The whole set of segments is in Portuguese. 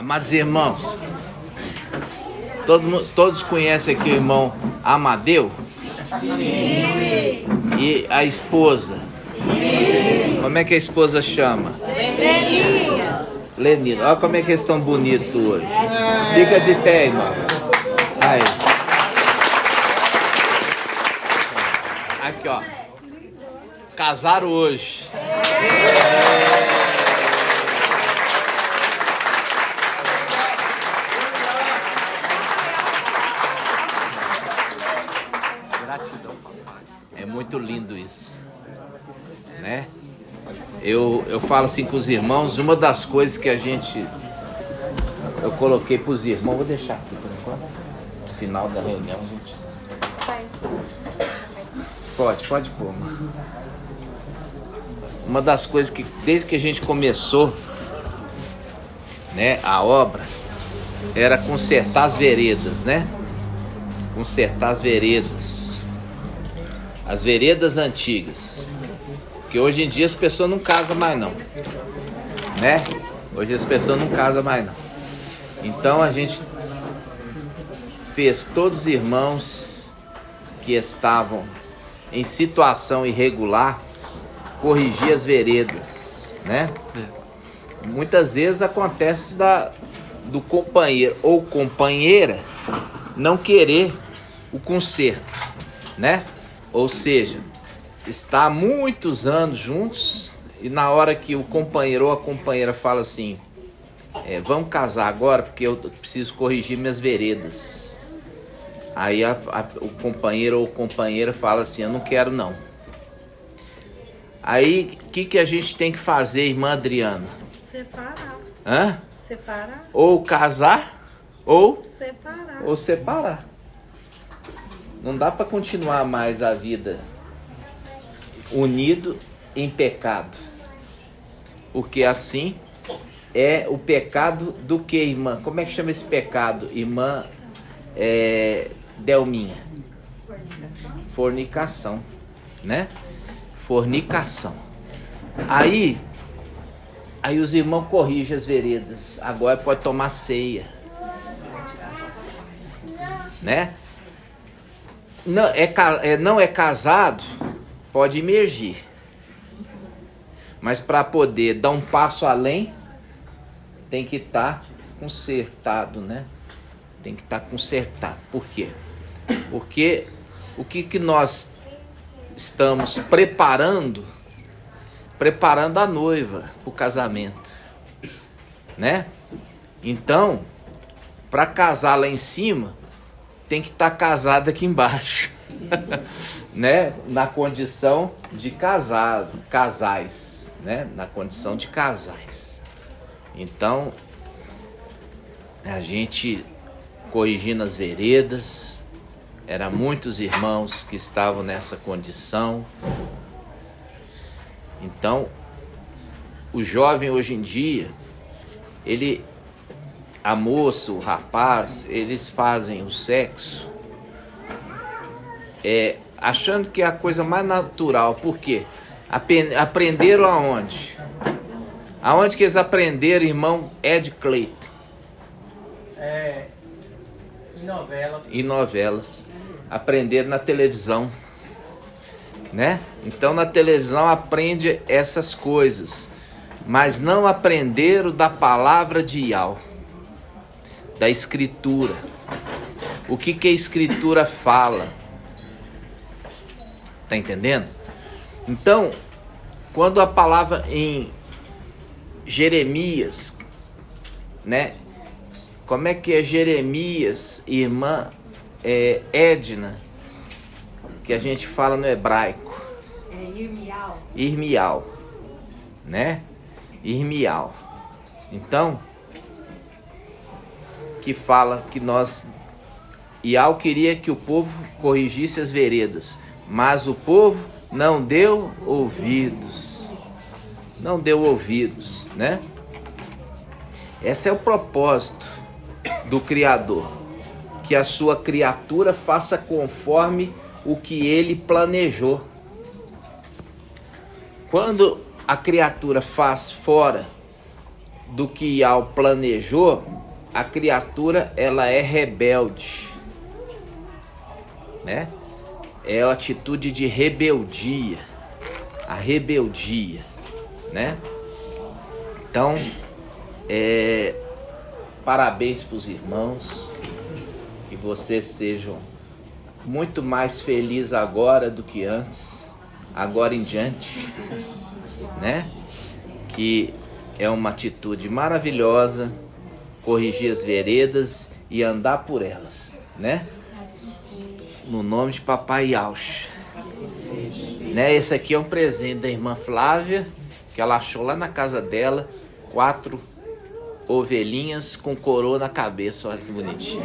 Amados irmãos, todos conhecem aqui o irmão Amadeu? Sim. E a esposa? Sim. Como é que a esposa chama? Lenina. Olha como é que eles estão bonitos hoje. Fica de pé, irmão. Aí. Aqui, ó. Casaram hoje. Gratidão, papai. É muito lindo isso, né? Eu falo assim com os irmãos, uma das coisas que eu coloquei para os irmãos, vou deixar aqui por enquanto, no final da reunião, gente. Pode pôr, mano. Uma das coisas que, desde que a gente começou, né, a obra, era consertar as veredas, né? Consertar as veredas antigas. Porque hoje em dia as pessoas não casam mais não, né? Hoje as pessoas não casam mais não. Então a gente fez todos os irmãos que estavam em situação irregular corrigir as veredas, né? Muitas vezes acontece do companheiro ou companheira não querer o conserto, né? Ou seja, está há muitos anos juntos e na hora que o companheiro ou a companheira fala assim, vamos casar agora porque eu preciso corrigir minhas veredas. Aí o companheiro ou a companheira fala assim, eu não quero não. Aí o que a gente tem que fazer, irmã Adriana? Separar. Hã? Separar. Ou casar ou separar. Ou separar. Não dá para continuar mais a vida unido em pecado, porque assim é o pecado do que, irmã? Como é que chama esse pecado, irmã Delminha? Fornicação, né? Fornicação. Aí os irmãos corrigem as veredas. Agora pode tomar ceia, né? Não é casado, pode emergir. Mas para poder dar um passo além, tem que estar consertado, né? Tem que estar consertado. Por quê? Porque o que nós estamos preparando a noiva para o casamento, né? Então, para casar lá em cima, tem que estar casado aqui embaixo, né? Na condição de casais, né? Na condição de casais. Então, a gente corrigindo as veredas, eram muitos irmãos que estavam nessa condição. Então, o jovem hoje em dia, a moça, o rapaz, eles fazem o sexo achando que é a coisa mais natural. Por quê? Aprenderam aonde? Aonde que eles aprenderam, irmão Ed Clayton? Em novelas. Em novelas. Aprenderam na televisão, né? Então na televisão aprende essas coisas, mas não aprenderam da palavra de Yahweh, da escritura. O que a escritura fala? Tá entendendo? Então, quando a palavra em Jeremias, né? Como é que é Jeremias, irmã Edna, que a gente fala no hebraico? Irmial. Irmial, né? Irmial. Então, que fala que Iau queria que o povo corrigisse as veredas, mas o povo não deu ouvidos. Não deu ouvidos, né? Esse é o propósito do Criador, que a sua criatura faça conforme o que ele planejou. Quando a criatura faz fora do que Iau planejou, a criatura ela é rebelde, né? É a atitude de rebeldia, a rebeldia, né? Então, parabéns para os irmãos, que vocês sejam muito mais felizes agora do que antes, agora em diante, né? Que é uma atitude maravilhosa, corrigir as veredas e andar por elas, né? No nome de Papai Yaush, né? Esse aqui é um presente da irmã Flávia, que ela achou lá na casa dela, 4 ovelhinhas com coroa na cabeça, olha que bonitinho.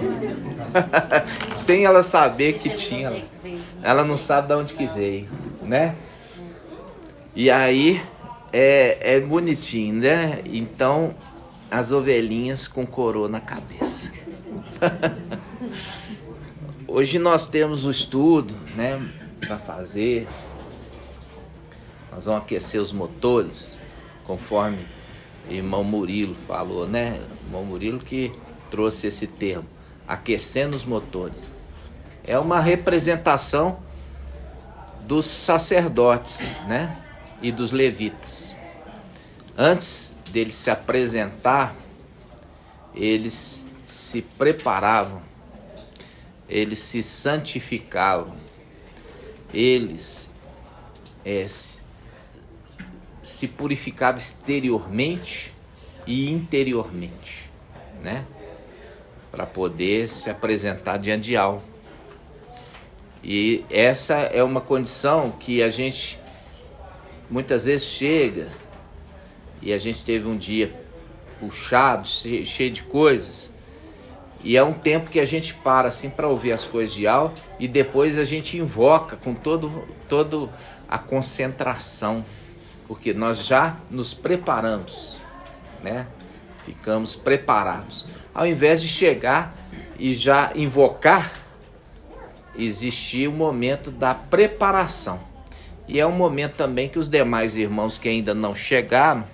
Sem ela saber que tinha, ela não sabe de onde que veio, né? E aí é bonitinho, né? Então, as ovelhinhas com coroa na cabeça. Hoje nós temos o estudo, né, para fazer. Nós vamos aquecer os motores, conforme o irmão Murilo falou, né? O irmão Murilo que trouxe esse termo, aquecendo os motores. É uma representação dos sacerdotes, né? E dos levitas. Antes deles se apresentar, eles se preparavam, eles se santificavam, eles se purificavam exteriormente e interiormente, né? Para poder se apresentar diante de algo. E essa é uma condição que a gente muitas vezes chega e a gente teve um dia puxado, cheio de coisas, e é um tempo que a gente para assim para ouvir as coisas de algo e depois a gente invoca com todo a concentração, porque nós já nos preparamos, né? Ficamos preparados. Ao invés de chegar e já invocar, existia o momento da preparação. E é um momento também que os demais irmãos que ainda não chegaram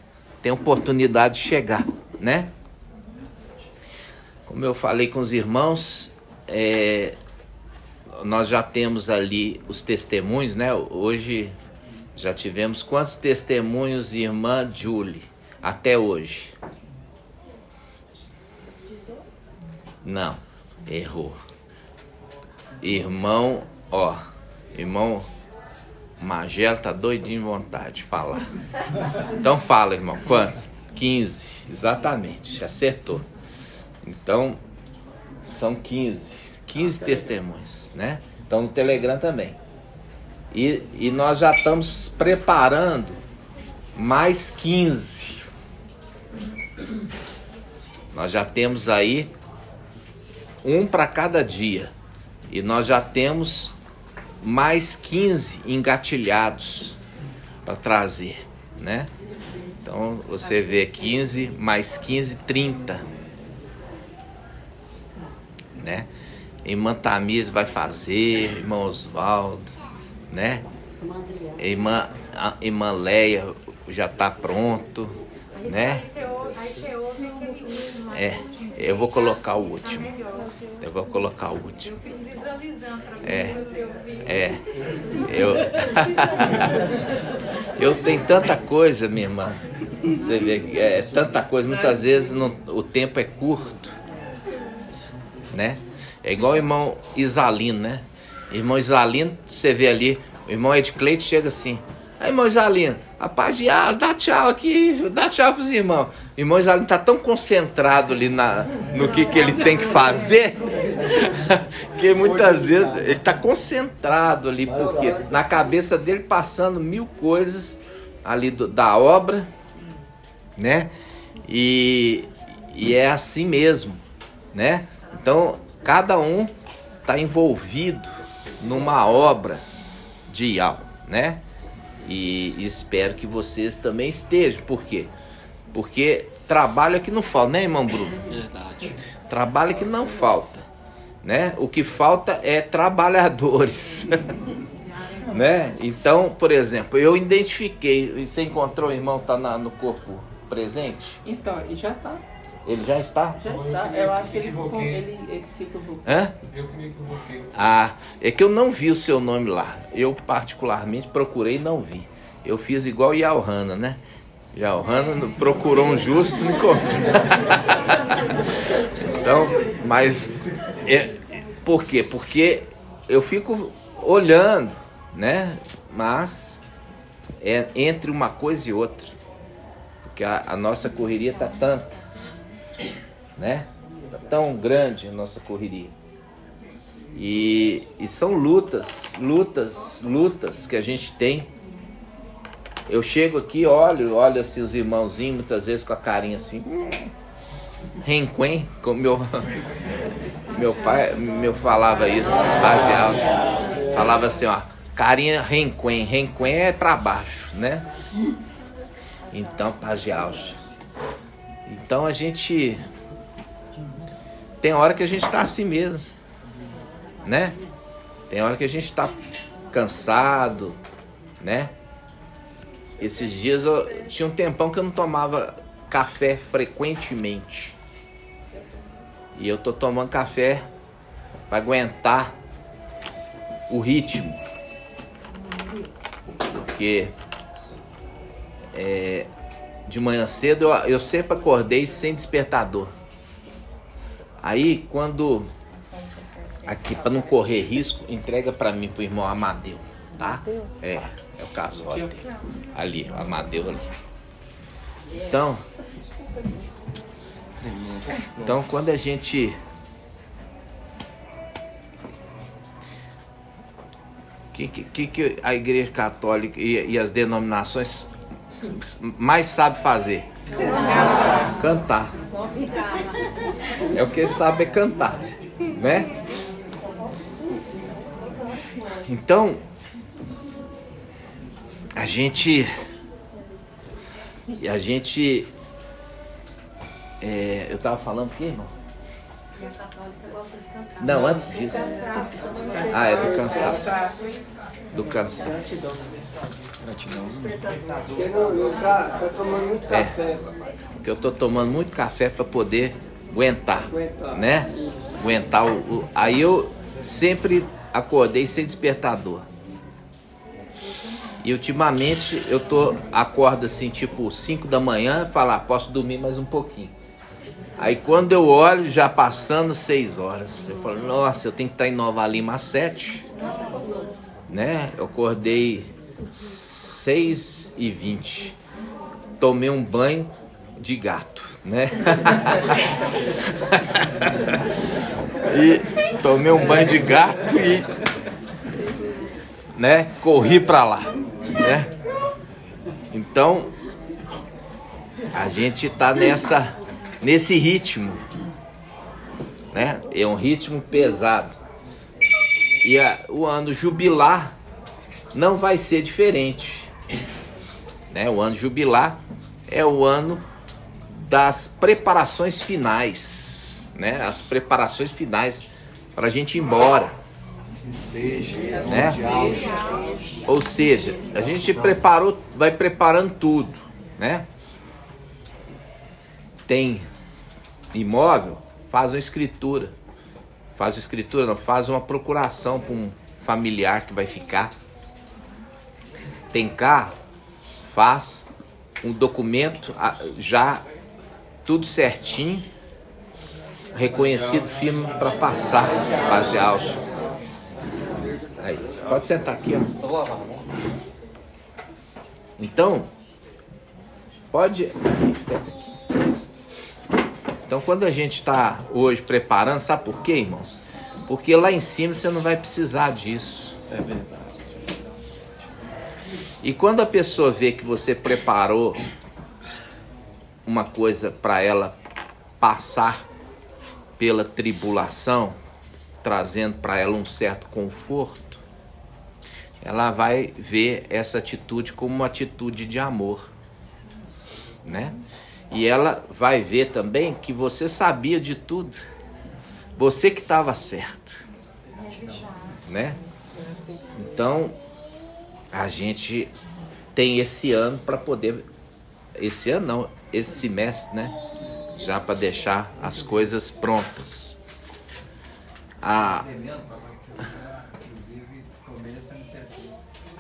têm oportunidade de chegar, né? Como eu falei com os irmãos, nós já temos ali os testemunhos, né? Hoje já tivemos quantos testemunhos, irmã Julie, até hoje? Não, errou. Irmão Magelo tá doidinho de vontade de falar. Então fala, irmão, quantos? 15, exatamente, acertou. Então, são 15 testemunhos, né? Então no Telegram também. E nós já estamos preparando mais 15. Nós já temos aí um para cada dia. E nós já temos mais 15 engatilhados para trazer, né? Então você vê 15 mais 15, 30. Né? Irmã Tamires vai fazer, irmão Osvaldo, né? Irmã Leia já está pronto, né? Aí você ouve aquele... Eu vou colocar o último. Eu vou colocar o último. Eu fico visualizando para você ouvir. Eu tenho tanta coisa, minha irmã. Você vê, tanta coisa. Muitas vezes o tempo é curto, né? É igual o irmão Isalino, né? Irmão Isalino, você vê ali, o irmão Edcleide chega assim: aí, irmão Isalino, rapaz, dá tchau aqui, dá tchau pros irmãos. O irmão Isalino tá tão concentrado ali no que ele tem que fazer, que muitas vezes ele tá concentrado ali, porque na cabeça dele passando 1000 coisas ali da obra, né? E é assim mesmo, né? Então, cada um está envolvido numa obra de Iau, né? E espero que vocês também estejam. Por quê? Porque trabalho é que não falta, né, irmão Bruno? Verdade. Trabalho é que não falta, né? O que falta é trabalhadores, né? Então, por exemplo, eu identifiquei. Você encontrou o irmão que está no corpo presente? Então, ele já tá. Ele já está? Já está. Eu acho que ele se equivocou. Hã? Eu que me equivoquei. Ah, é que eu não vi o seu nome lá. Eu particularmente procurei e não vi. Eu fiz igual Yalhana, né? Yalhana procurou um justo e não encontrou. Então, mas por quê? Porque eu fico olhando, né? Mas é entre uma coisa e outra. Porque a nossa correria tá tanta, né? Tá tão grande a nossa correria. E são lutas que a gente tem. Eu chego aqui, olho assim os irmãozinhos, muitas vezes com a carinha assim, renquen, como meu pai falava isso, falava assim, ó, carinha renquen é pra baixo, né? Então, paz de alça. Então a gente tem hora que a gente tá assim mesmo, né? Tem hora que a gente tá cansado, né? Esses dias eu tinha um tempão que eu não tomava café frequentemente. E eu tô tomando café para aguentar o ritmo. Porque de manhã cedo eu sempre acordei sem despertador. Aí quando aqui, para não correr risco, entrega para mim, pro irmão Amadeu, tá? É o casório dele. Ali, o Amadeu ali. Então quando a gente que a Igreja Católica e as denominações mais sabe fazer? Cantar. É o que eles sabem, é cantar, né? Então a gente eu tava falando o quê, irmão? Não, antes disso. Ah, é do cansaço. Do cansaço. Gratidão. Tá tomando muito café. Porque eu tô tomando muito café para poder aguentar, né? Aguentar Aí eu sempre acordei sem despertador. E ultimamente eu acordo assim, tipo 5 da manhã e falo, posso dormir mais um pouquinho. Aí quando eu olho, já passando 6 horas. Eu falo, nossa, eu tenho que estar em Nova Lima às 7. Né? Eu acordei 6h20. Tomei um banho de gato, né? E tomei um banho de gato e, né, corri pra lá, né? Então, a gente tá nesse ritmo, né? É um ritmo pesado. E o ano jubilar não vai ser diferente, né? O ano jubilar é o ano das preparações finais, né? As preparações finais para a gente ir embora, né? Ou seja, a gente vai preparando tudo, né? Tem imóvel, faz uma escritura. Faz uma procuração para um familiar que vai ficar. Tem carro, faz um documento já tudo certinho, reconhecido, firme para passar, base alta. Aí, pode sentar aqui, ó. Então, pode. Senta aqui. Então, quando a gente está hoje preparando, sabe por quê, irmãos? Porque lá em cima você não vai precisar disso. É verdade. E quando a pessoa vê que você preparou uma coisa para ela passar pela tribulação, trazendo para ela um certo conforto, ela vai ver essa atitude como uma atitude de amor, né? E ela vai ver também que você sabia de tudo. Você que estava certo, né? Então, a gente tem esse ano para poder... Esse ano não, esse semestre, né? já para deixar as coisas prontas. Ah,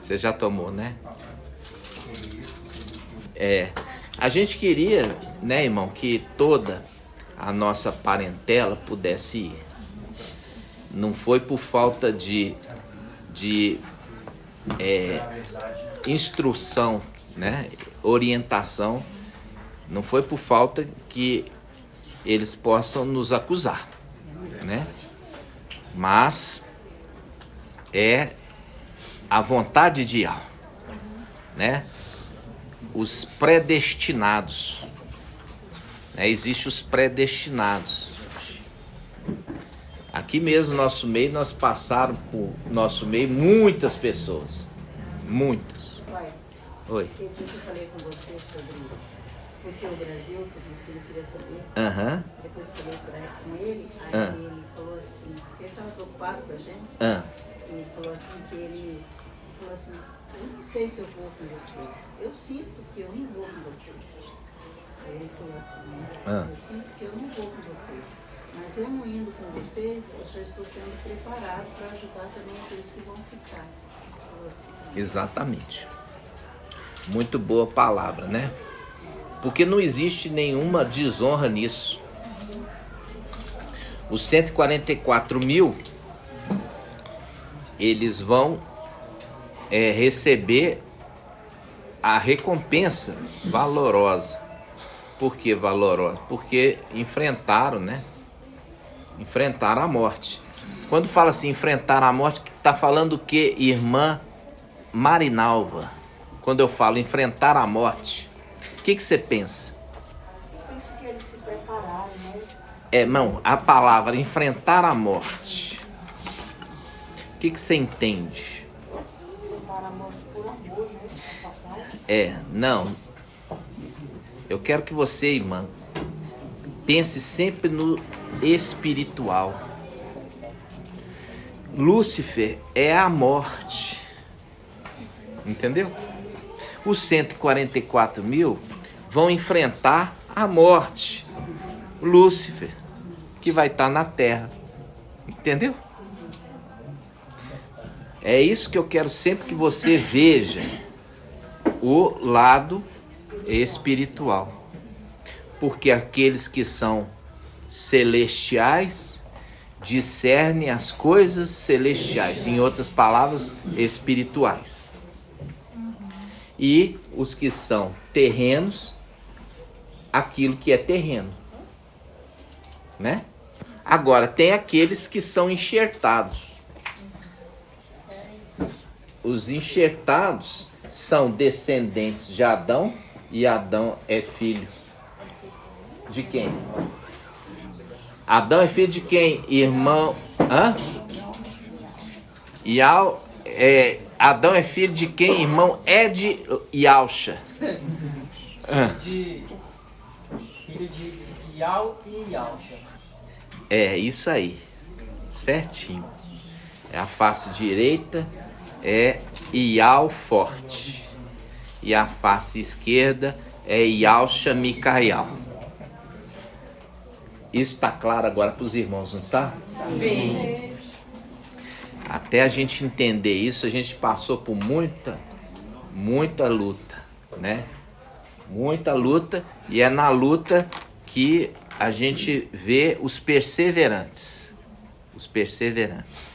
você já tomou, né? A gente queria, né, irmão, que toda a nossa parentela pudesse ir. Não foi por falta de instrução, né, orientação, não foi por falta que eles possam nos acusar, né? Mas é a vontade de Yahweh, né? Os predestinados, né? Existem os predestinados. Aqui mesmo no nosso meio, nós passaram por nosso meio muitas pessoas. Muitas. Pai, Oi. eu falei com você sobre porque o Brasil, que meu filho queria saber. Depois eu falei com ele, aí ele falou assim, ele estava preocupado com a gente. Ele falou assim que ele falou assim, eu não sei se eu vou com vocês. Eu sinto que eu não vou com vocês. Aí ele falou assim, né? Eu sinto que eu não vou com vocês. Mas eu não indo com vocês, eu já estou sendo preparado para ajudar também aqueles que vão ficar. Assim, exatamente. Muito boa palavra, né? Porque não existe nenhuma desonra nisso. Os 144 mil, eles vão receber a recompensa valorosa. Por que valorosa? Porque enfrentaram, né? Enfrentaram a morte. Quando fala assim, enfrentar a morte, está falando o que, irmã Marinalva? Quando eu falo enfrentar a morte, o que você pensa? eu penso que eles se prepararam, né? Não, a palavra enfrentar a morte. O que você entende? Preparar a morte por amor, né? Não. Eu quero que você, irmã, pense sempre no espiritual. Lúcifer é a morte. Entendeu? Os 144 mil vão enfrentar a morte. Lúcifer, que vai estar na terra. Entendeu? É isso que eu quero sempre que você veja o lado espiritual. Porque aqueles que são celestiais discernem as coisas celestiais, em outras palavras, espirituais. E os que são terrenos, aquilo que é terreno, né? Agora, tem aqueles que são enxertados. Os enxertados são descendentes de Adão, e Adão é filho de quem? Adão é filho de quem? Irmão... Adão é filho de quem? Irmão Ed Yalcha. Filho de Yal e Yalcha. Isso aí. Certinho. A face direita é Ial forte. E a face esquerda é Yalcha Micael. Isso está claro agora para os irmãos, não está? Sim. Até a gente entender isso, a gente passou por muita luta, né? Muita luta, e é na luta que a gente vê os perseverantes. Os perseverantes.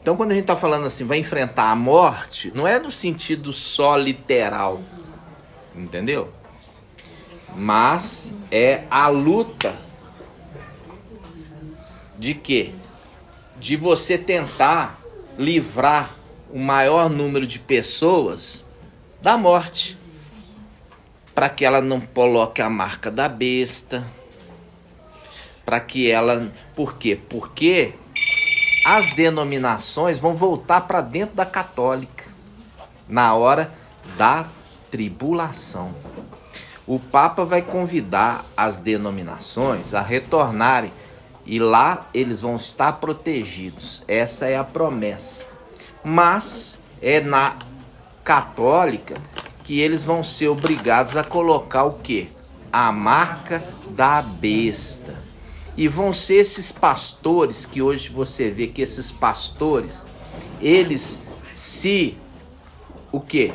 Então, quando a gente está falando assim, vai enfrentar a morte, não é no sentido só literal, entendeu? Mas é a luta de quê? De você tentar livrar o maior número de pessoas da morte, para que ela não coloque a marca da besta, para que ela... Por quê? Porque as denominações vão voltar para dentro da católica na hora da tribulação. O Papa vai convidar as denominações a retornarem e lá eles vão estar protegidos. Essa é a promessa. Mas é na católica que eles vão ser obrigados a colocar o quê? a marca da besta. E vão ser esses pastores que hoje você vê que esses pastores, eles se... O quê?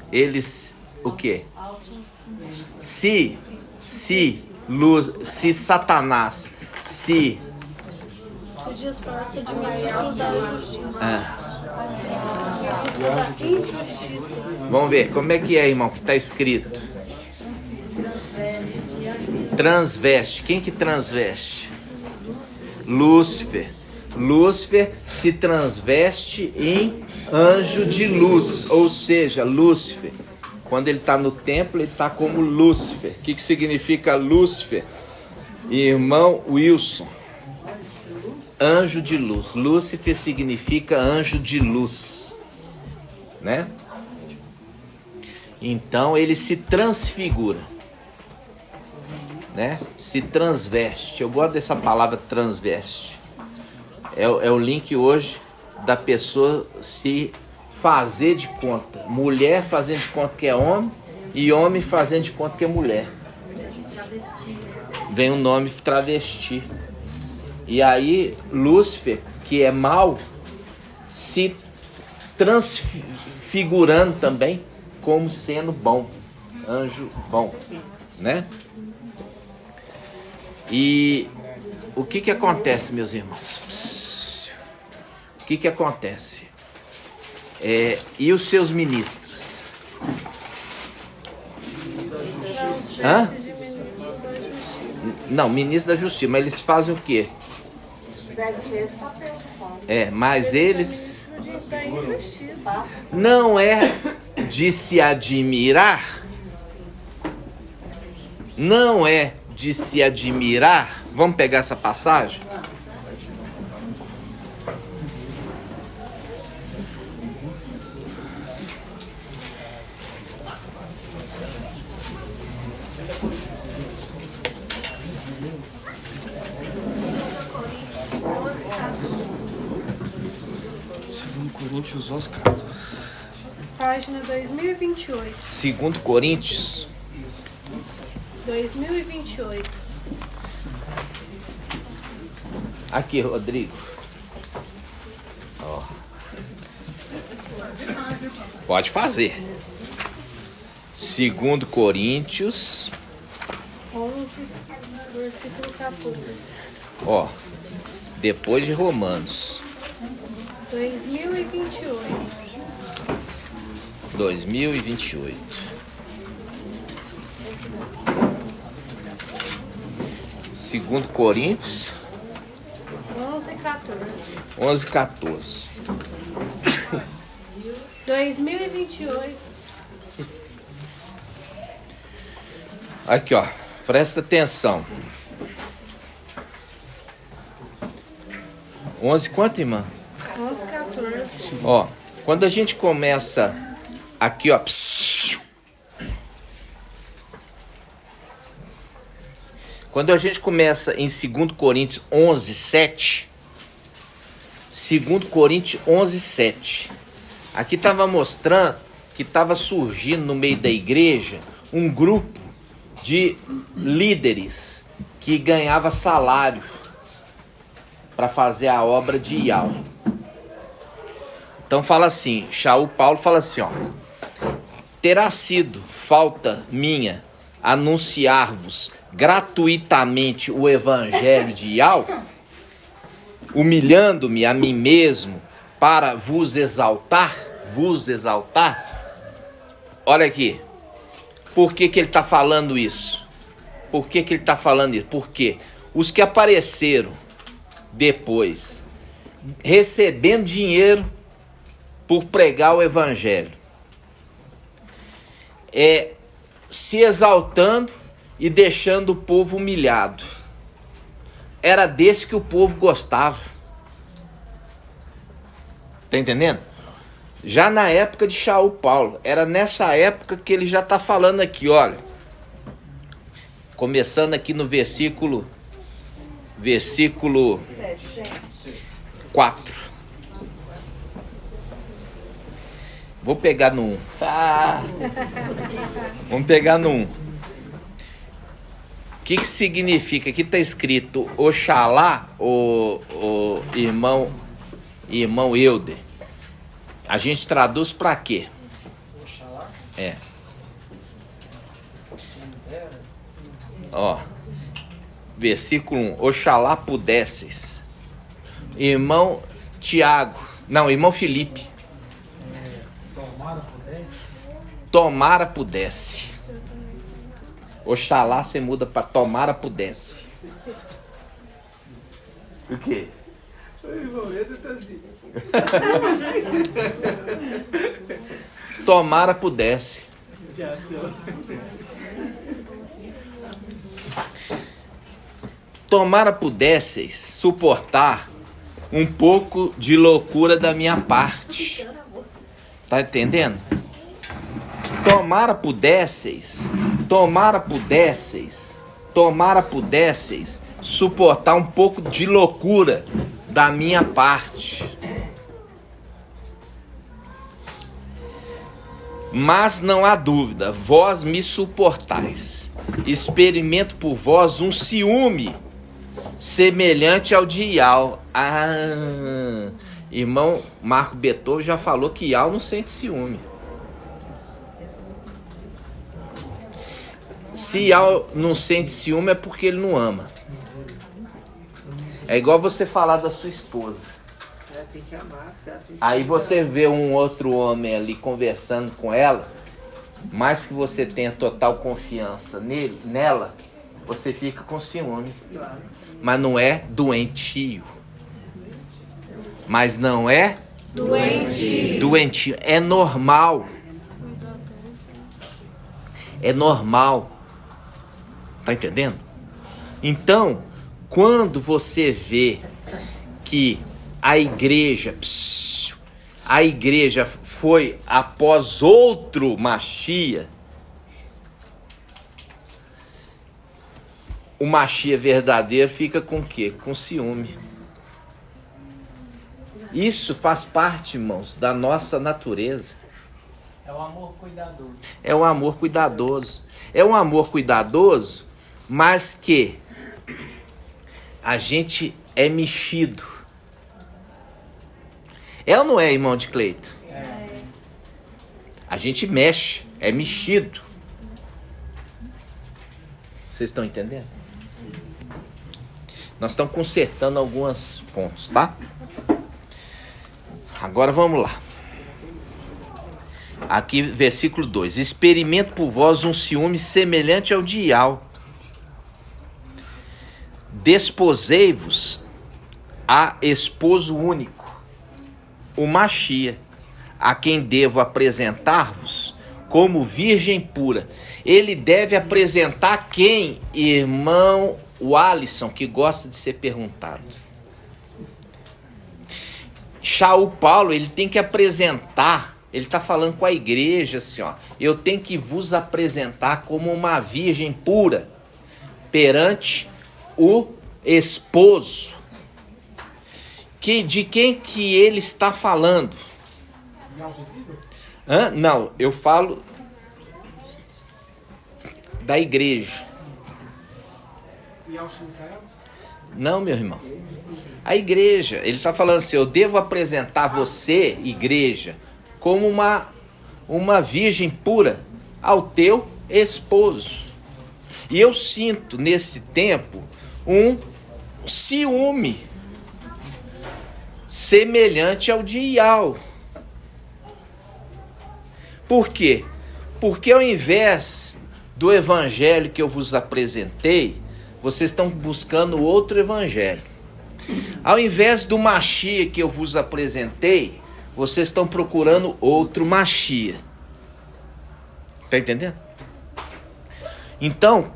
Eles... O quê? Se Satanás se disfarça de anjo da injustiça. Vamos ver, como é que é, irmão, que está escrito? Transveste. Quem que transveste? Lúcifer. Lúcifer se transveste em anjo de luz, ou seja, Lúcifer. Quando ele está no templo, ele está como Lúcifer. O que significa Lúcifer? Irmão Wilson. Anjo de luz. Lúcifer significa anjo de luz, né? Então ele se transfigura, né? Se transveste. Eu gosto dessa palavra transveste. É o link hoje da pessoa se fazer de conta. Mulher fazendo de conta que é homem e homem fazendo de conta que é mulher. Vem o nome travesti. E aí Lúcifer, que é mau, se transfigurando também como sendo bom, anjo bom, né? E o que acontece, meus irmãos? O que acontece? E os seus ministros? Hã? Não, ministro da Justiça, mas eles fazem o quê? Mas eles não é de se admirar, não é de se admirar. Vamos pegar essa passagem? Coríntios 11:14. Página 2028. 2 Coríntios 2028. Aqui, Rodrigo. Ó. Pode fazer. 2 Coríntios 11, versículo 14. Ó. Depois de Romanos 2028. 2028. 2 Coríntios 11:14. 2028. Aqui, ó. Presta atenção. 11 quanto, irmã? 11:14. Ó, quando a gente começa aqui, ó. Quando a gente começa em 2 Coríntios 11:7, 2 Coríntios 11:7, aqui estava mostrando que estava surgindo no meio da igreja um grupo de líderes que ganhava salário para fazer a obra de Ial. Então fala assim, Paulo fala assim, ó: terá sido falta minha anunciar-vos gratuitamente o evangelho de Ial, humilhando-me a mim mesmo para vos exaltar? Olha aqui, por que ele está falando isso? Por que ele está falando isso? Porque os que apareceram depois, recebendo dinheiro por pregar o evangelho, se exaltando e deixando o povo humilhado. Era desse que o povo gostava. Tá entendendo? Já na época de Paulo, era nessa época que ele já está falando aqui, olha. Começando aqui no versículo 4. Vou pegar no 1. Vamos pegar no 1. O que significa? Aqui está escrito Oxalá, o irmão Euder. A gente traduz para quê? Oxalá. É. Ó. Versículo 1. Oxalá pudesses. Irmão Tiago. Não, irmão Felipe. Tomara pudesse. Oxalá você muda para tomara pudesse. O quê? Tomara pudesse. Tomara pudesseis suportar um pouco de loucura da minha parte. Tá entendendo? Tomara pudesseis suportar um pouco de loucura da minha parte. Mas não há dúvida, vós me suportais. Experimento por vós um ciúme semelhante ao de Ial. Irmão Marco Beethoven já falou que Ial não sente ciúme. Se Ial não sente ciúme é porque ele não ama. É igual você falar da sua esposa. Tem que amar, Aí você vê um outro homem ali conversando com ela, mais que você tenha total confiança nela, você fica com ciúme. Mas não é doentio. Doentio. É normal. É normal. Tá entendendo? Então, quando você vê que a igreja foi após outro Machia, o Machia verdadeiro fica com o quê? Com ciúme. Isso faz parte, irmãos, da nossa natureza. É o amor cuidadoso. É um amor cuidadoso. É um amor cuidadoso, mas que a gente é mexido. É ou não é, irmão de Cleito? É. A gente mexe, é mexido. Vocês estão entendendo? Nós estamos consertando alguns pontos, tá? Agora vamos lá. Aqui, versículo 2. Experimento por vós um ciúme semelhante ao de Ial. Desposei-vos a esposo único, o Machia, a quem devo apresentar-vos como virgem pura. Ele deve apresentar quem? Irmão Alisson, que gosta de ser perguntado. O Paulo, ele tem que apresentar, ele está falando com a igreja assim, ó, eu tenho que vos apresentar como uma virgem pura perante o esposo. De quem que ele está falando? Não, eu falo da igreja. Não, meu irmão. A igreja, ele está falando assim, eu devo apresentar você, igreja, como uma virgem pura ao teu esposo. E eu sinto nesse tempo um ciúme semelhante ao de Ial. Por quê? Porque ao invés do evangelho que eu vos apresentei, vocês estão buscando outro evangelho. Ao invés do Machia que eu vos apresentei, vocês estão procurando outro Machia. Tá entendendo? Então,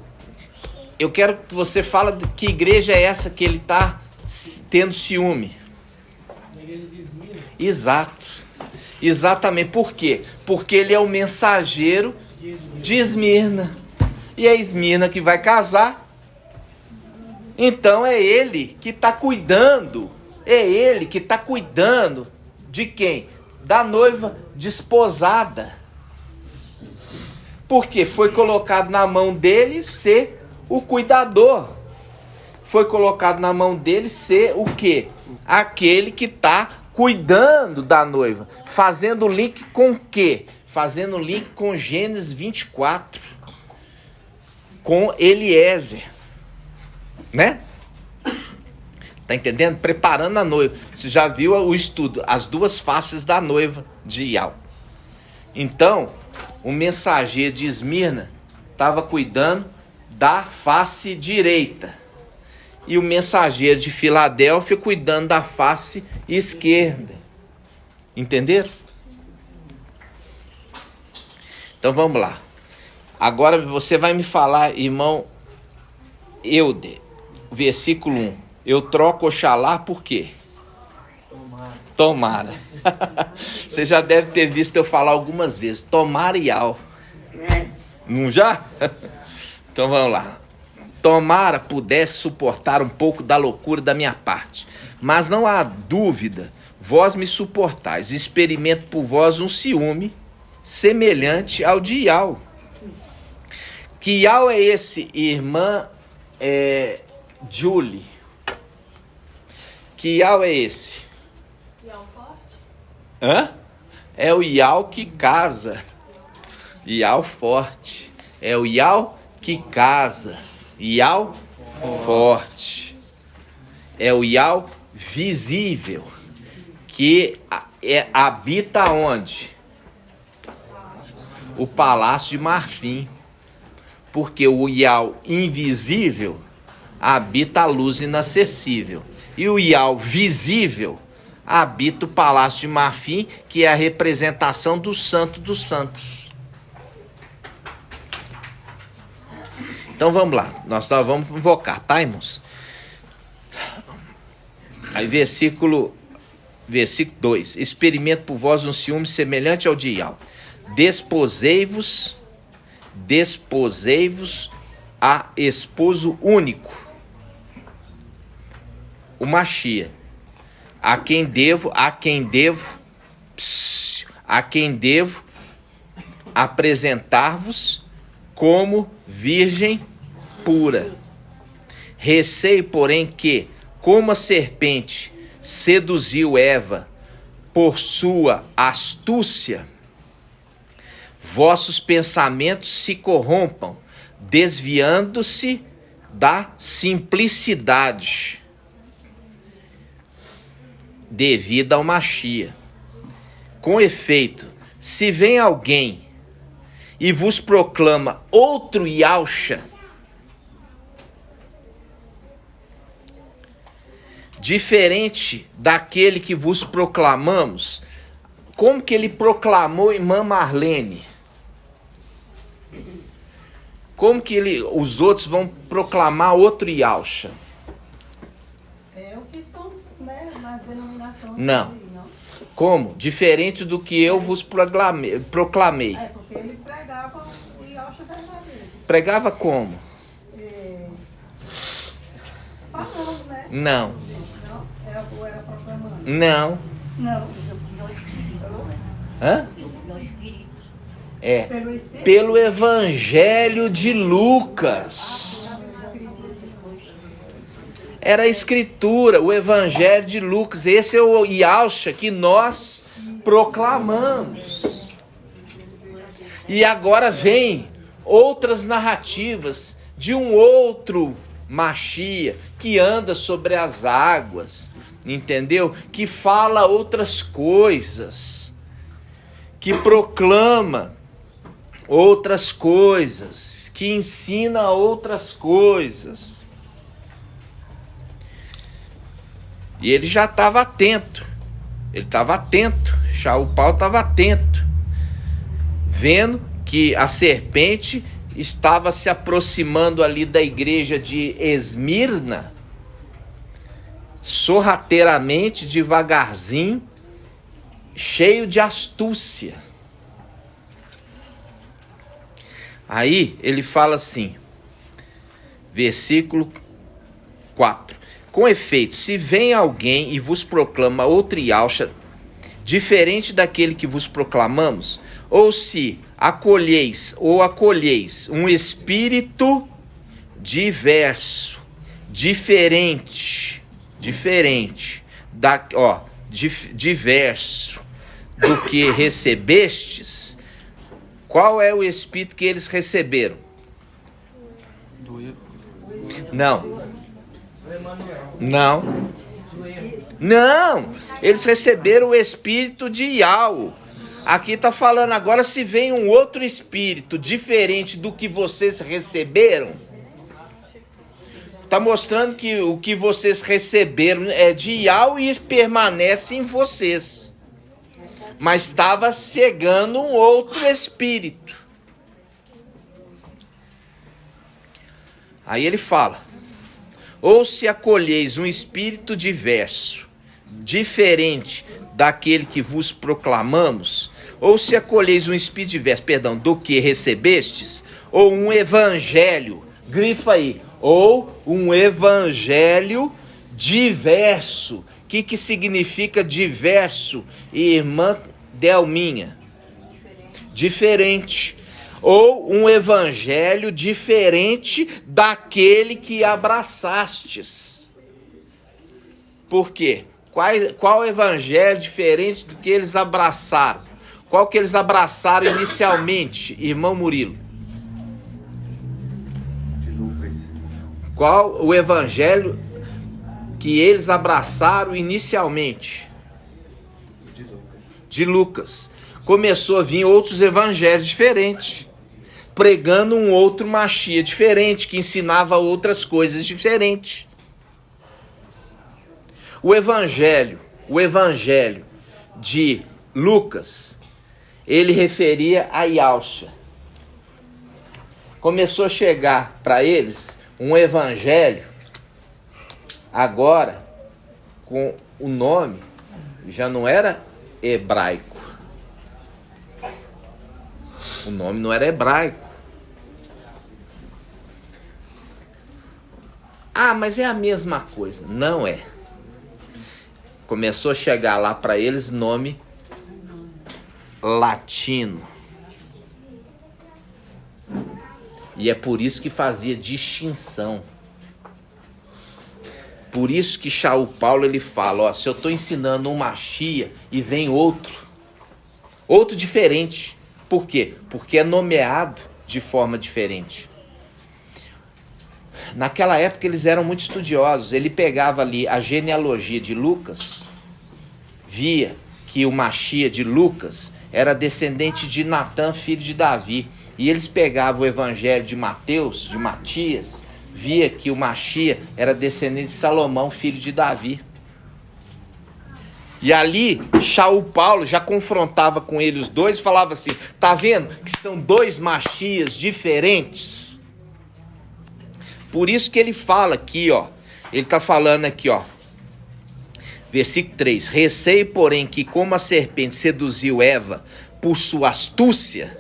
eu quero que você fale de que igreja é essa que ele está tendo ciúme. Exato. Exatamente. Por quê? Porque ele é o mensageiro de Esmirna. E é Esmirna que vai casar. Então é ele que está cuidando. É ele que está cuidando de quem? da noiva desposada. Porque foi colocado na mão dele ser o cuidador. Foi colocado na mão dele ser o quê? Aquele que está cuidando da noiva. Fazendo link com o quê? Fazendo link com Gênesis 24. Com Eliezer. Né? Tá entendendo? Preparando a noiva. Você já viu o estudo, as duas faces da noiva de Ial. Então, o mensageiro de Esmirna estava cuidando da face direita. E o mensageiro de Filadélfia cuidando da face esquerda. Entenderam? Então vamos lá. Agora você vai me falar, irmão Euder, versículo 1. Eu troco Oxalá por quê? Tomara. Você já deve ter visto eu falar algumas vezes. Tomara Ial. Não já? Então vamos lá. Tomara pudesse suportar um pouco da loucura da minha parte. Mas não há dúvida, vós me suportais. Experimento por vós um ciúme semelhante ao de Ial. Que Ial é esse, irmã Julie? Que Ial é esse? Ial forte? Hã? É o Ial que casa. Ial forte. É o Ial que casa. Ial forte. É o Ial visível. Que habita onde? O Palácio de Marfim. Porque o Ial invisível habita a luz inacessível. E o Ial visível habita o Palácio de Marfim, que é a representação do Santo dos Santos. Então vamos lá, nós vamos invocar, tá, irmãos? Aí versículo 2. Experimento por vós um ciúme semelhante ao de Ial. Desposei-vos a esposo único, o Machia, a quem devo apresentar-vos como virgem pura. Receio, porém, que, como a serpente seduziu Eva por sua astúcia, vossos pensamentos se corrompam, desviando-se da simplicidade devida ao Machia. Com efeito, se vem alguém e vos proclama outro Yahusha, diferente daquele que vos proclamamos, como que ele proclamou irmã Marlene? Como que os outros vão proclamar outro Yahusha? É o que estão, né, nas denominações. Não. Como? Diferente do que eu vos proclamei. É, porque ele pregava o Yahusha verdadeiro. Pregava como? Falando, né? Não. Não? Ou era proclamando? Não. Não. Hã? É. Pelo Espírito? Pelo Evangelho de Lucas. Era a Escritura, o Evangelho de Lucas. Esse é o Yahusha que nós proclamamos. E agora vem outras narrativas de um outro Machia que anda sobre as águas, entendeu? Que fala outras coisas, que proclama outras coisas, que ensina outras coisas. E ele já estava atento. Ele estava atento. Shaul Paulo estava atento. Vendo que a serpente estava se aproximando ali da igreja de Esmirna, sorrateiramente, devagarzinho, cheio de astúcia. Aí ele fala assim, versículo 4. Com efeito, se vem alguém e vos proclama outro Yahusha, diferente daquele que vos proclamamos, ou se acolheis um espírito diverso, diferente diverso do que recebestes. Qual é o espírito que eles receberam? Não, eles receberam o espírito de Iau. Aqui está falando agora, se vem um outro espírito diferente do que vocês receberam, está mostrando que o que vocês receberam é de Iau e permanece em vocês. Mas estava chegando um outro espírito. Aí ele fala: ou se acolheis um espírito diverso, diferente daquele que vos proclamamos, ou se acolheis um espírito diverso, do que recebestes, ou um evangelho, grifa aí, ou um evangelho diverso. O que significa diverso, irmã Delminha? Diferente. Ou um evangelho diferente daquele que abraçastes. Por quê? Qual evangelho diferente do que eles abraçaram? Qual que eles abraçaram inicialmente, irmão Murilo? De Lucas. Qual o evangelho que eles abraçaram inicialmente? De Lucas. Começou a vir outros evangelhos diferentes, pregando um outro Machia diferente, que ensinava outras coisas diferentes. O evangelho de Lucas, ele referia a Yahusha. Começou a chegar para eles um evangelho, agora com o nome, já não era hebraico. O nome não era hebraico. Ah, mas é a mesma coisa. Não é. Começou a chegar lá para eles nome latino. E é por isso que fazia distinção. Por isso que Shaul Paulo ele fala, ó, se eu estou ensinando um Machia e vem outro diferente. Por quê? Porque é nomeado de forma diferente. Naquela época eles eram muito estudiosos. Ele pegava ali a genealogia de Lucas, via que o Machia de Lucas era descendente de Natã, filho de Davi. E eles pegavam o evangelho de Mateus, de Matias, via que o Machia era descendente de Salomão, filho de Davi. E ali, Shaul Paulo já confrontava com ele os dois, falava assim, tá vendo que são dois Machias diferentes? Por isso que ele fala aqui, ó, ele tá falando aqui, ó, versículo 3, receio, porém, que como a serpente seduziu Eva por sua astúcia,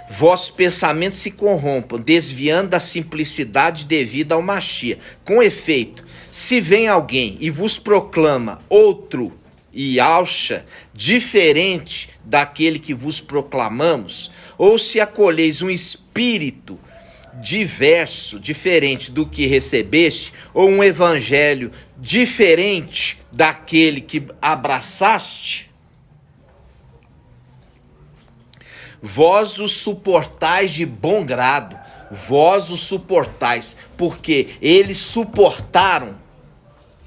vossos pensamentos se corrompam, desviando da simplicidade devida ao Machia. Com efeito, se vem alguém e vos proclama outro Yahusha, diferente daquele que vos proclamamos, ou se acolheis um espírito diverso, diferente do que recebeste, ou um evangelho diferente daquele que abraçaste, vós os suportais de bom grado, vós os suportais, porque eles suportaram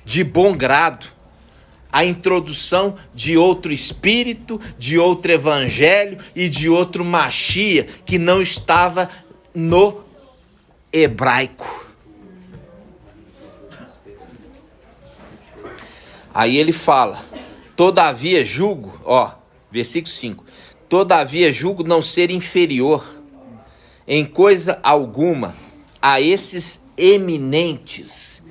de bom grado a introdução de outro espírito, de outro evangelho e de outro Machia que não estava no hebraico. Aí ele fala, todavia julgo, ó, versículo 5, todavia julgo não ser inferior em coisa alguma a esses eminentes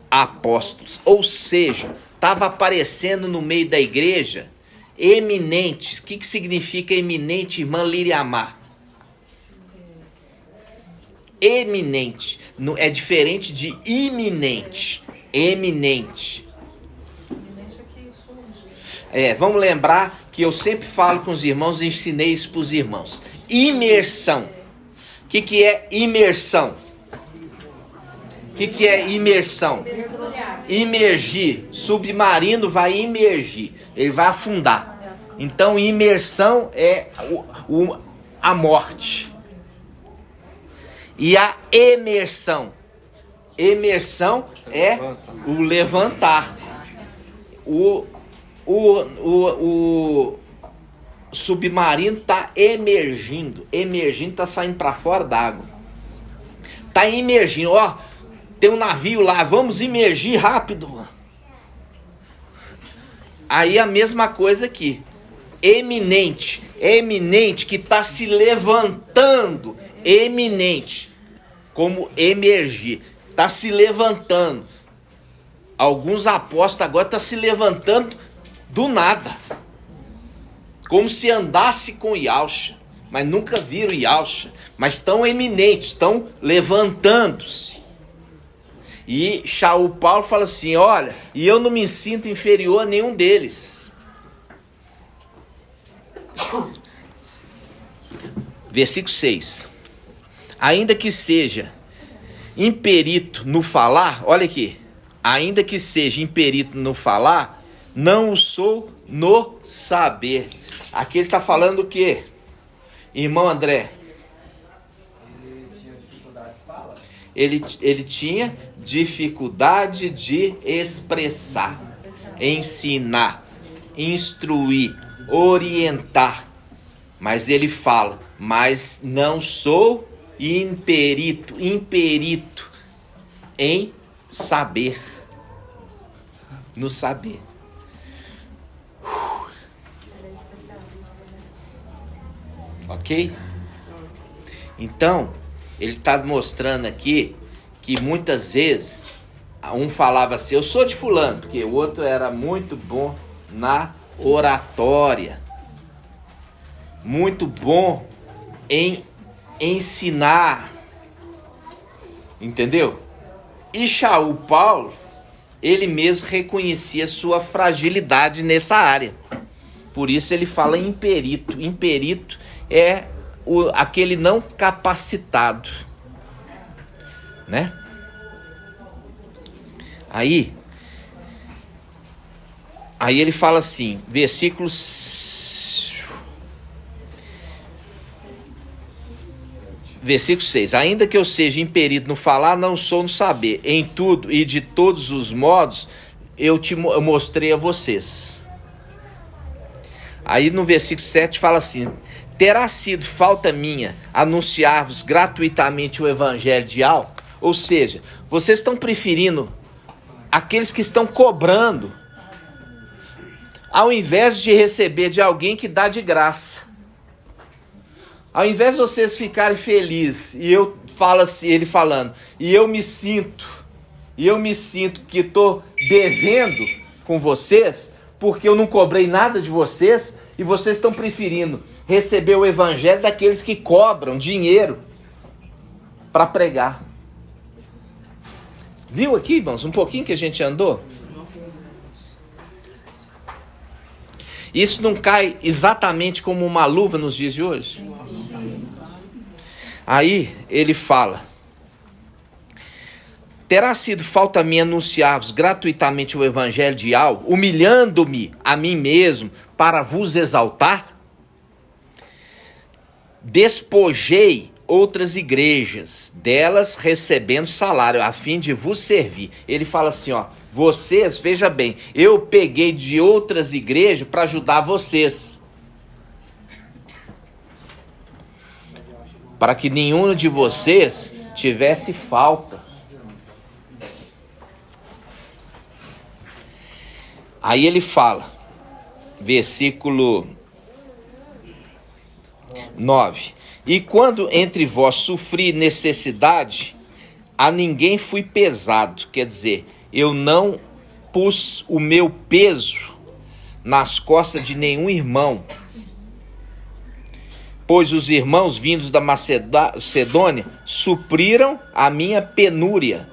apóstolos. Ou seja, estava aparecendo no meio da igreja eminentes. O que significa eminente, irmã Liriamar? Eminente. É diferente de iminente. Eminente. Vamos lembrar que eu sempre falo com os irmãos, ensinei isso para os irmãos. Imersão. O que é imersão? O que é imersão? Imergir. Submarino vai imergir. Ele vai afundar. Então, imersão é a morte. E a emersão. Emersão é o levantar. O submarino está emergindo. Emergindo, está saindo para fora d'água. Está emergindo. Ó, tem um navio lá, vamos emergir rápido. Aí a mesma coisa aqui. Eminente. Eminente que está se levantando. Eminente. Como emergir. Está se levantando. Alguns apóstolos agora estão se levantando do nada. Como se andasse com Yahshua. Mas nunca viram Yahshua. Mas estão eminentes, estão levantando-se. E Shaul Paulo fala assim, olha, e eu não me sinto inferior a nenhum deles. Versículo 6. Ainda que seja imperito no falar, olha aqui. Ainda que seja imperito no falar, não o sou no saber. Aqui ele está falando o quê? Irmão André. Ele tinha dificuldade de expressar, ensinar, instruir, orientar. Mas ele fala, mas não sou imperito em saber. No saber. Ok? Então, ele está mostrando aqui que muitas vezes um falava assim, eu sou de fulano, porque o outro era muito bom na oratória, muito bom em ensinar, entendeu? E Shaul Paulo, ele mesmo reconhecia sua fragilidade nessa área, por isso ele fala imperito. Imperito é aquele não capacitado, né? Aí ele fala assim, versículo 6, ainda que eu seja imperito no falar, não sou no saber, em tudo e de todos os modos eu mostrei a vocês. Aí no versículo 7 fala assim, terá sido falta minha anunciar-vos gratuitamente o evangelho de Yahweh? Ou seja, vocês estão preferindo aqueles que estão cobrando, ao invés de receber de alguém que dá de graça. Ao invés de vocês ficarem felizes, e eu falo assim, ele falando, e eu me sinto que estou devendo com vocês, porque eu não cobrei nada de vocês, e vocês estão preferindo receber o evangelho daqueles que cobram dinheiro para pregar. Viu aqui, irmãos, um pouquinho que a gente andou? Isso não cai exatamente como uma luva nos dias de hoje? Aí ele fala, terá sido falta minha anunciar-vos gratuitamente o evangelho de Yahweh, humilhando-me a mim mesmo para vos exaltar? Despojei outras igrejas, delas recebendo salário, a fim de vos servir. Ele fala assim, ó, vocês, veja bem, eu peguei de outras igrejas para ajudar vocês, para que nenhum de vocês tivesse falta. Aí ele fala, versículo 9, e quando entre vós sofri necessidade, a ninguém fui pesado, quer dizer, eu não pus o meu peso nas costas de nenhum irmão, pois os irmãos vindos da Macedônia supriram a minha penúria.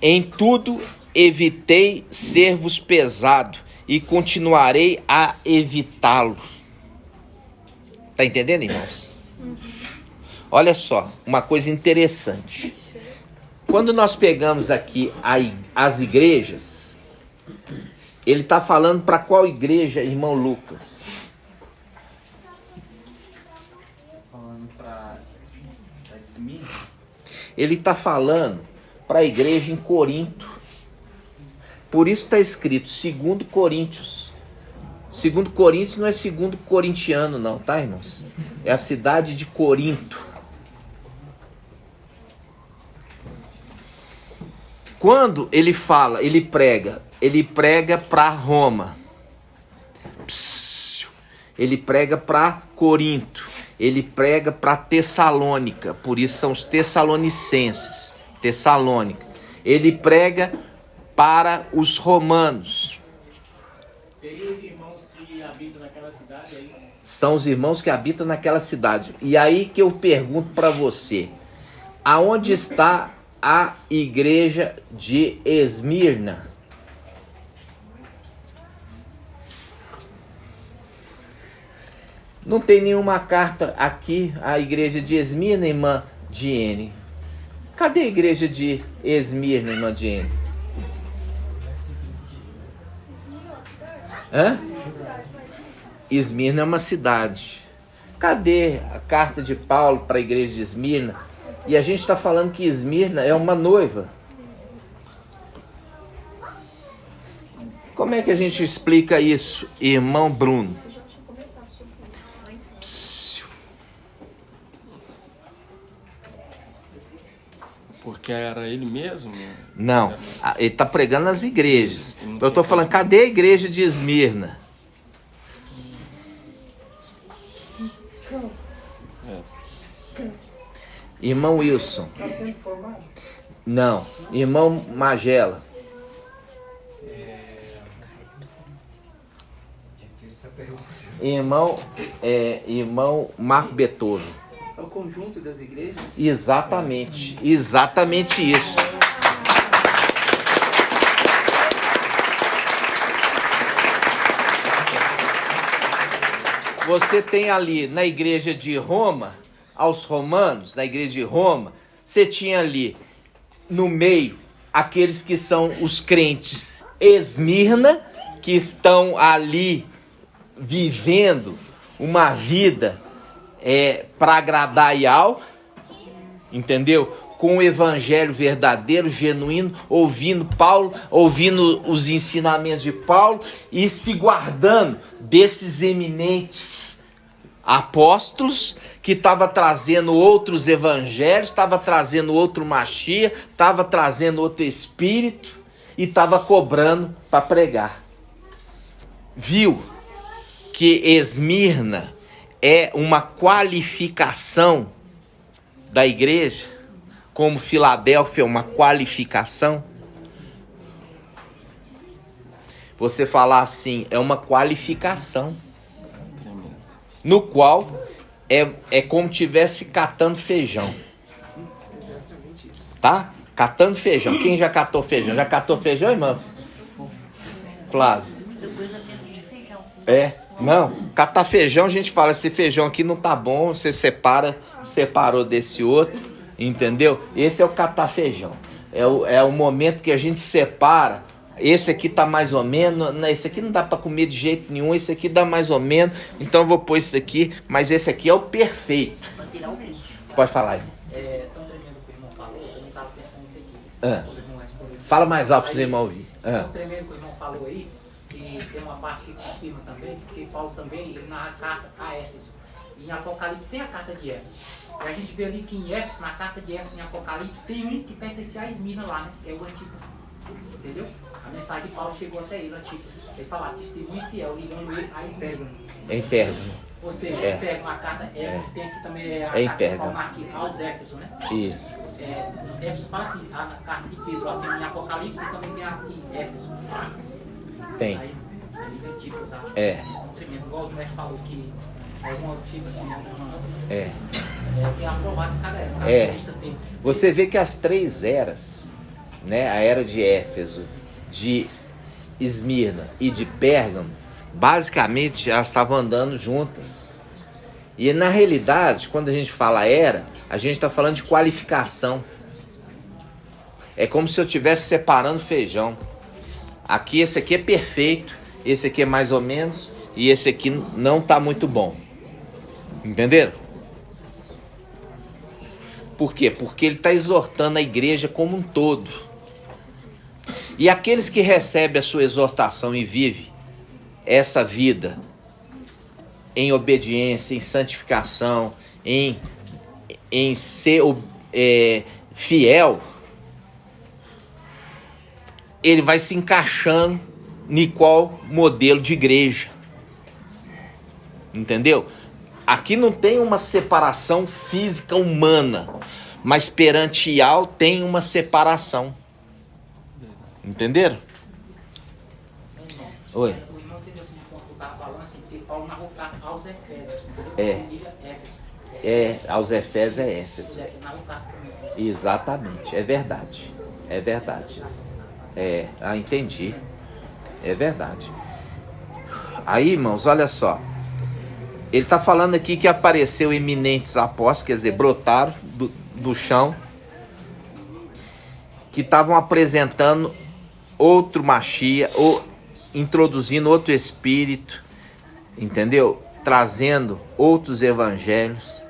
Em tudo evitei ser-vos pesado e continuarei a evitá-lo. Tá entendendo, irmãos? Olha só, uma coisa interessante. Quando nós pegamos aqui as igrejas, ele está falando para qual igreja, irmão Lucas? Falando para Esmirna. Ele está falando para a igreja em Corinto. Por isso está escrito 2 Coríntios. 2 Coríntios não é 2 corintiano não, tá, irmãos? É a cidade de Corinto. Quando ele fala, ele prega para Roma. Ele prega para Corinto. Ele prega para Tessalônica. Por isso são os tessalonicenses. Tessalônica. Ele prega para os romanos. Seriam os irmãos que habitam naquela cidade, é isso? São os irmãos que habitam naquela cidade. E aí que eu pergunto para você. Aonde está a igreja de Esmirna? Não tem nenhuma carta aqui, a igreja de Esmirna, irmã Diene. Cadê a igreja de Esmirna, irmã Diene? Hã? Esmirna é uma cidade. Cadê a carta de Paulo para a igreja de Esmirna? E a gente está falando que Esmirna é uma noiva. Como é que a gente explica isso, irmão Bruno? Porque era ele mesmo? Não, ele está pregando nas igrejas. Eu estou falando, cadê a igreja de Esmirna? Irmão Wilson. Está sendo formado? Não, irmão Magela. Irmão Marco Beethoven. É o conjunto das igrejas? Exatamente isso. Você tem ali na igreja de Roma, aos romanos, na igreja de Roma, você tinha ali no meio aqueles que são os crentes Esmirna, que estão ali vivendo uma vida para agradar Yahweh, entendeu? Com o evangelho verdadeiro, genuíno, ouvindo Paulo, ouvindo os ensinamentos de Paulo e se guardando desses eminentes apóstolos que estava trazendo outros evangelhos, estava trazendo outro Machia, estava trazendo outro espírito e estava cobrando para pregar. Viu que Esmirna é uma qualificação da igreja, como Filadélfia é uma qualificação? Você falar assim, é uma qualificação, no qual é como tivesse catando feijão, tá? Catando feijão. Quem já catou feijão? Já catou feijão, irmã Flávio? Não, catar feijão, a gente fala, esse feijão aqui não tá bom, você separou desse outro, entendeu? Esse é o catar feijão. É o momento que a gente separa. Esse aqui tá mais ou menos, esse aqui não dá para comer de jeito nenhum, esse aqui dá mais ou menos, então eu vou pôr esse aqui, mas esse aqui é o perfeito. Pode falar, irmão. Tão tremendo que o irmão falou, eu não estava pensando nisso aqui. Fala mais alto para os irmãos ouvir. Tão tremendo que o irmão falou aí, que tem uma parte que confirma também, porque Paulo também, ele narra a carta a Éfeso. E em Apocalipse tem a carta de Éfeso. E a gente vê ali que em Éfeso, na carta de Éfeso, em Apocalipse, tem um que pertencia a Esmirna lá, né? Que é o Antipas. Entendeu? A mensagem de Paulo chegou até ele, Antipas. Ele fala, testemunho fiel, ligando ele a Esmirna. Em Pérgamo. Ou seja, ele pega uma carta Éfeso, tem aqui também a carta de Paulo aqui, aos Éfeso, né? Isso. Éfeso fala assim, a carta de Pedro, lá tem em Apocalipse e também tem aqui em Éfeso. Tem. Aí vem tipo, sabe? Tremendo, igual o mestre falou que algumas tipos assim, tem aprovado em cada era. Você vê que as três eras, né? A era de Éfeso, de Esmirna e de Pérgamo, basicamente elas estavam andando juntas. E na realidade, quando a gente fala era, a gente está falando de qualificação. É como se eu estivesse separando feijão. Aqui, esse aqui é perfeito, esse aqui é mais ou menos, e esse aqui não está muito bom. Entenderam? Por quê? Porque ele está exortando a igreja como um todo. E aqueles que recebem a sua exortação e vivem essa vida em obediência, em santificação, em ser fiel, ele vai se encaixando em qual modelo de igreja. Entendeu? Aqui não tem uma separação física humana, mas perante Ial tem uma separação. Entenderam? Oi. O irmão entendeu assim, quando eu estava falando assim, porque Paulo narrou aos Efésios, entendeu? Aos Efésios é Éfeso. Narrou também. Exatamente, é verdade. É verdade. Entendi. É verdade. Aí, irmãos, olha só. Ele está falando aqui que apareceu eminentes apóstolos, quer dizer, brotaram do chão, que estavam apresentando outro Machia, ou introduzindo outro espírito, entendeu? Trazendo outros evangelhos.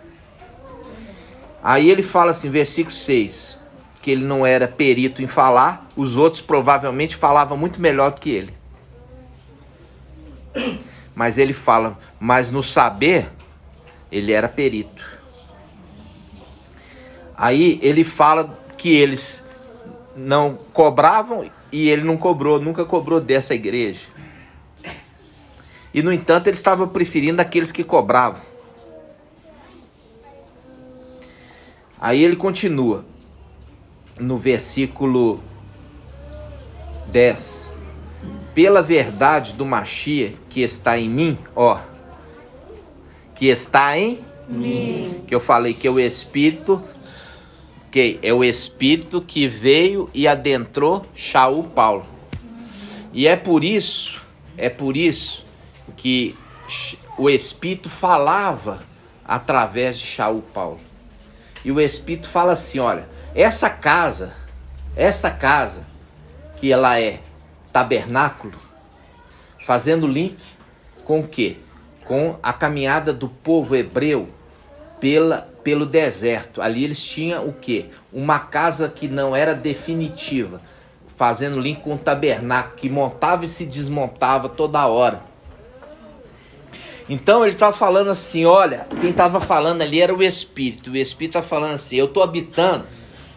Aí ele fala assim, versículo 6, que ele não era perito em falar, os outros provavelmente falavam muito melhor do que ele. Mas ele fala, mas no saber, ele era perito. Aí ele fala que eles não cobravam e ele não cobrou, nunca cobrou dessa igreja. E no entanto, ele estava preferindo aqueles que cobravam. Aí ele continua no versículo 10. Pela verdade do Machia que está em mim, que está em mim, que eu falei que é o Espírito, que é o Espírito que veio e adentrou Shaul Paulo. E é por isso que o Espírito falava através de Shaul Paulo. E o Espírito fala assim, olha, essa casa que ela é tabernáculo, fazendo link com o quê? Com a caminhada do povo hebreu pelo deserto. Ali eles tinham o quê? Uma casa que não era definitiva, fazendo link com o tabernáculo, que montava e se desmontava toda hora. Então ele estava falando assim, olha, quem estava falando ali era o Espírito. O Espírito está falando assim, eu estou habitando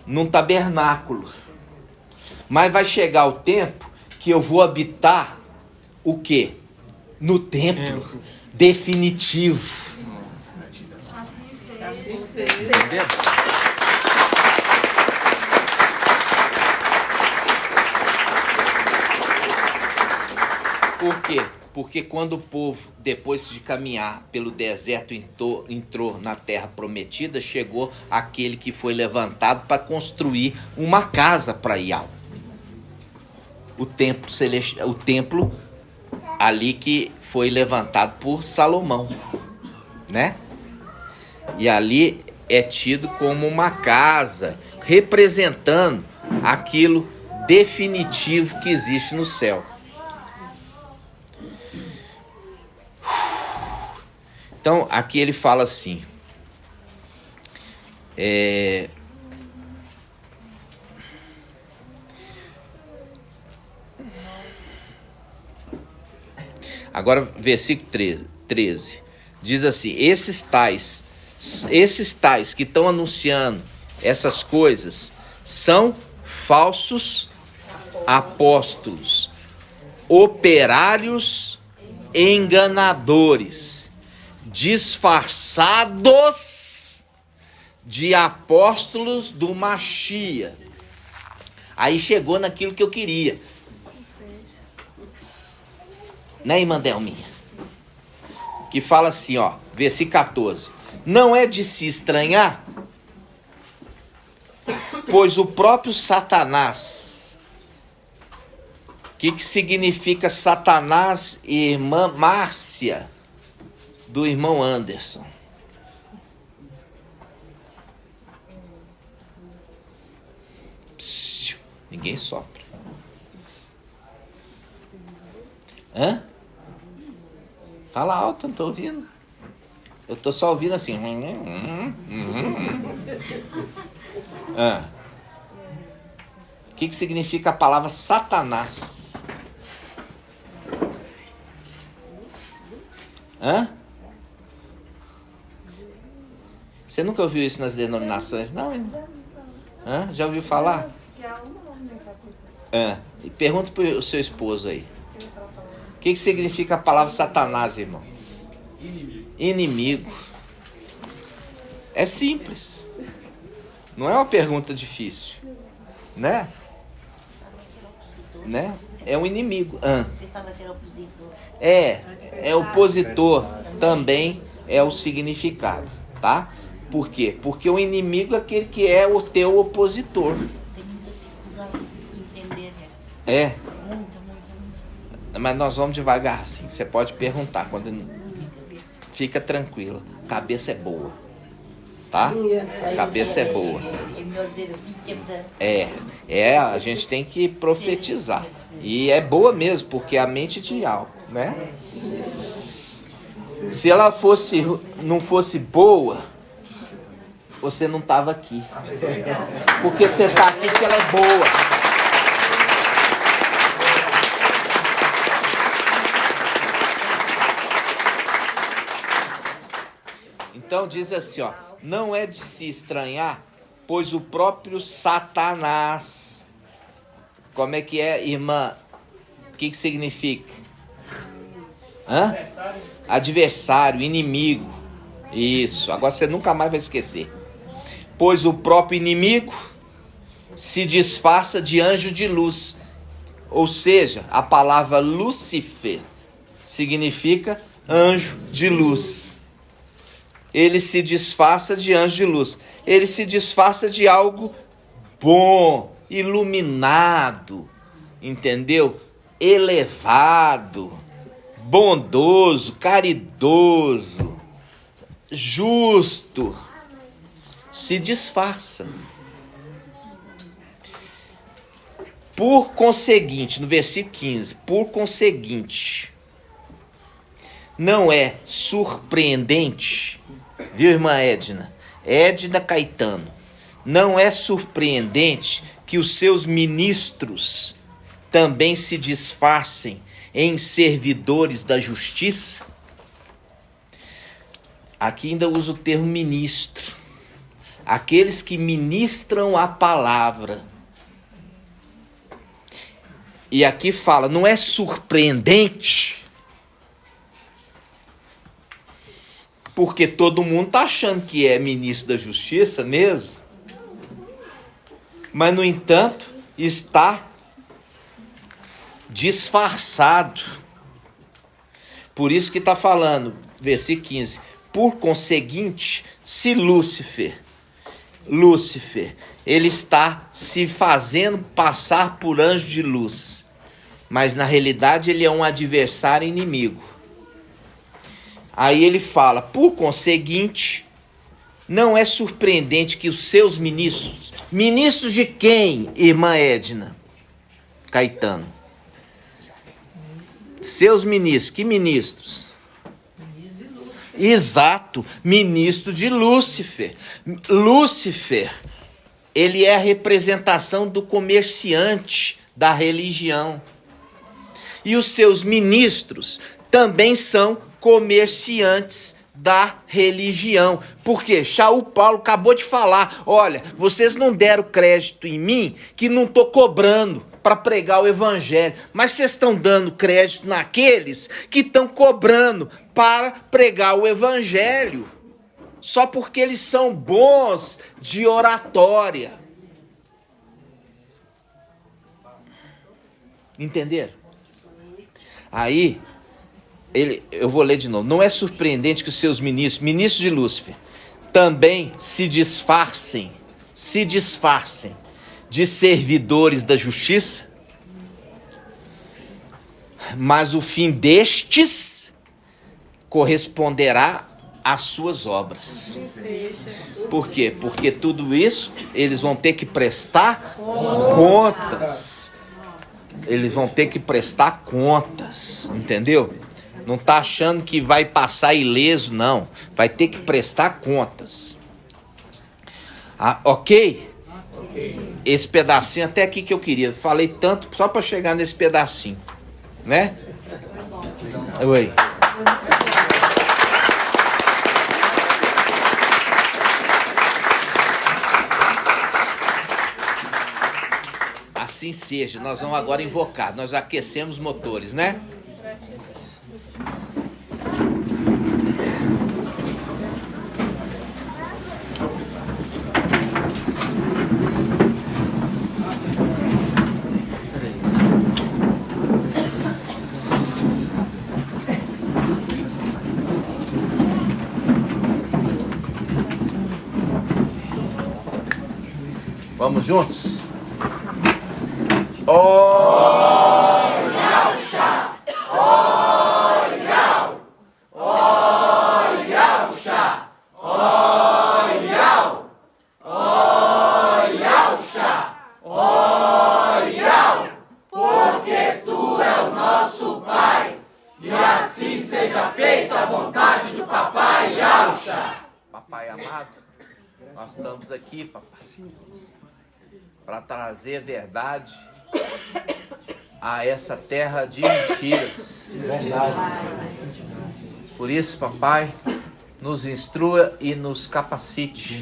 num tabernáculo, mas vai chegar o tempo que eu vou habitar o quê? No templo definitivo. Entendeu? Por quê? Porque quando o povo, depois de caminhar pelo deserto, entrou na terra prometida, chegou aquele que foi levantado para construir uma casa para Ial. O templo ali que foi levantado por Salomão, né? E ali é tido como uma casa, representando aquilo definitivo que existe no céu. Então, aqui ele fala assim, agora, versículo 13, diz assim, esses tais que estão anunciando essas coisas são falsos apóstolos, operários enganadores, disfarçados de apóstolos do Machia. Aí chegou naquilo que eu queria. Né, irmã Delminha? Que fala assim, versículo 14. Não é de se estranhar, pois o próprio Satanás que significa Satanás e irmã Márcia, do irmão Anderson? Psiu, ninguém sopra. Hã? Fala alto, não tô ouvindo. Eu tô só ouvindo assim. O que significa a palavra Satanás? Hã? Você nunca ouviu isso nas denominações, não? Hã? Já ouviu falar? E pergunta pro seu esposo aí. O que significa a palavra Satanás, irmão? Inimigo. É simples. Não é uma pergunta difícil. Né? É um inimigo. Pensava que era opositor. É opositor. Também é o significado. Tá? Por quê? Porque o inimigo é aquele que é o teu opositor. Tem muita dificuldade de entender, né? É. Muita. Mas nós vamos devagarzinho. Você pode perguntar. Fica tranquila. Cabeça é boa. Tá? Cabeça é boa. A gente tem que profetizar. E é boa mesmo, porque a mente é de algo, né? Se ela não fosse boa, você não estava aqui. Porque você está aqui porque ela é boa. Então diz assim, ó, não é de se estranhar, pois o próprio Satanás, como é que é, irmã? O que significa? Adversário, inimigo. Isso, agora você nunca mais vai esquecer. Pois o próprio inimigo se disfarça de anjo de luz. Ou seja, a palavra Lúcifer significa anjo de luz. Ele se disfarça de anjo de luz. Ele se disfarça de algo bom, iluminado, entendeu? Elevado, bondoso, caridoso, justo. Se disfarça. Por conseguinte, no versículo 15, por conseguinte, não é surpreendente, viu, irmã Edna? Edna Caetano. Não é surpreendente que os seus ministros também se disfarcem em servidores da justiça? Aqui ainda usa o termo ministro. Aqueles que ministram a palavra. E aqui fala, não é surpreendente, porque todo mundo está achando que é ministro da justiça mesmo. Mas, no entanto, está disfarçado. Por isso que está falando, versículo 15. Por conseguinte, se Lúcifer, ele está se fazendo passar por anjo de luz. Mas, na realidade, ele é um adversário inimigo. Aí ele fala, por conseguinte, não é surpreendente que os seus ministros... Ministros de quem, irmã Edna Caetano? Seus ministros, que ministros? Exato, ministro de Lúcifer. Lúcifer, ele é a representação do comerciante da religião. E os seus ministros também são comerciantes da religião. Por quê? Shaul Paulo acabou de falar, olha, vocês não deram crédito em mim, que não estou cobrando para pregar o evangelho, mas vocês estão dando crédito naqueles que estão cobrando para pregar o evangelho, só porque eles são bons de oratória. Entenderam? Aí, eu vou ler de novo. Não é surpreendente que os seus ministros de Lúcifer, também se disfarcem de servidores da justiça? mas o fim destes corresponderá às suas obras. Por quê? Porque tudo isso eles vão ter que prestar contas. Eles vão ter que prestar contas, entendeu? Não tá achando que vai passar ileso, não. Vai ter que prestar contas. Ok? Esse pedacinho até aqui que eu queria. Falei tanto só para chegar nesse pedacinho, né? Oi. Assim seja. Nós vamos agora invocar. Nós aquecemos motores, né? Vamos juntos? Porque tu é o nosso Pai, e assim seja feita a vontade de Papai Yaucha. Papai amado, nós estamos aqui, papai, para trazer a verdade a essa terra de mentiras. Por isso, papai, nos instrua e nos capacite.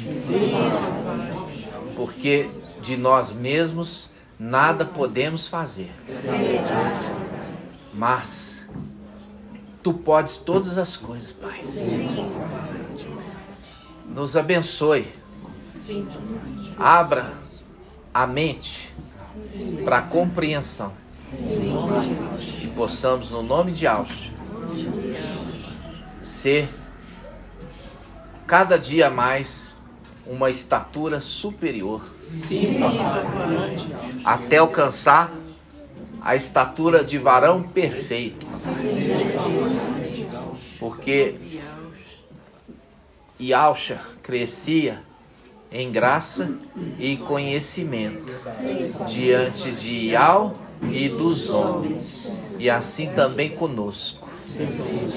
Porque de nós mesmos nada podemos fazer. Mas tu podes todas as coisas, Pai. Nos abençoe. Abra a mente para a compreensão. E possamos, no nome de Yaucha, ser cada dia mais uma estatura superior. Até alcançar a estatura de varão perfeito. Porque Yaucha crescia em graça e conhecimento diante de Yau e dos homens, e assim também conosco.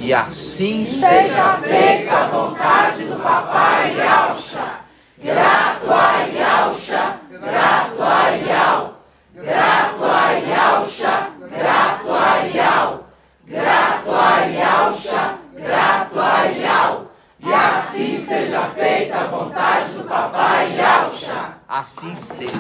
E assim seja feita a vontade do Papai Yaucha. Grato a Yaucha, grato a Yau, grato a Yaucha, grato a Yau, grato a Yaucha, grato a Yau. E assim seja feita a vontade do Papai Yaucha. Assim seja.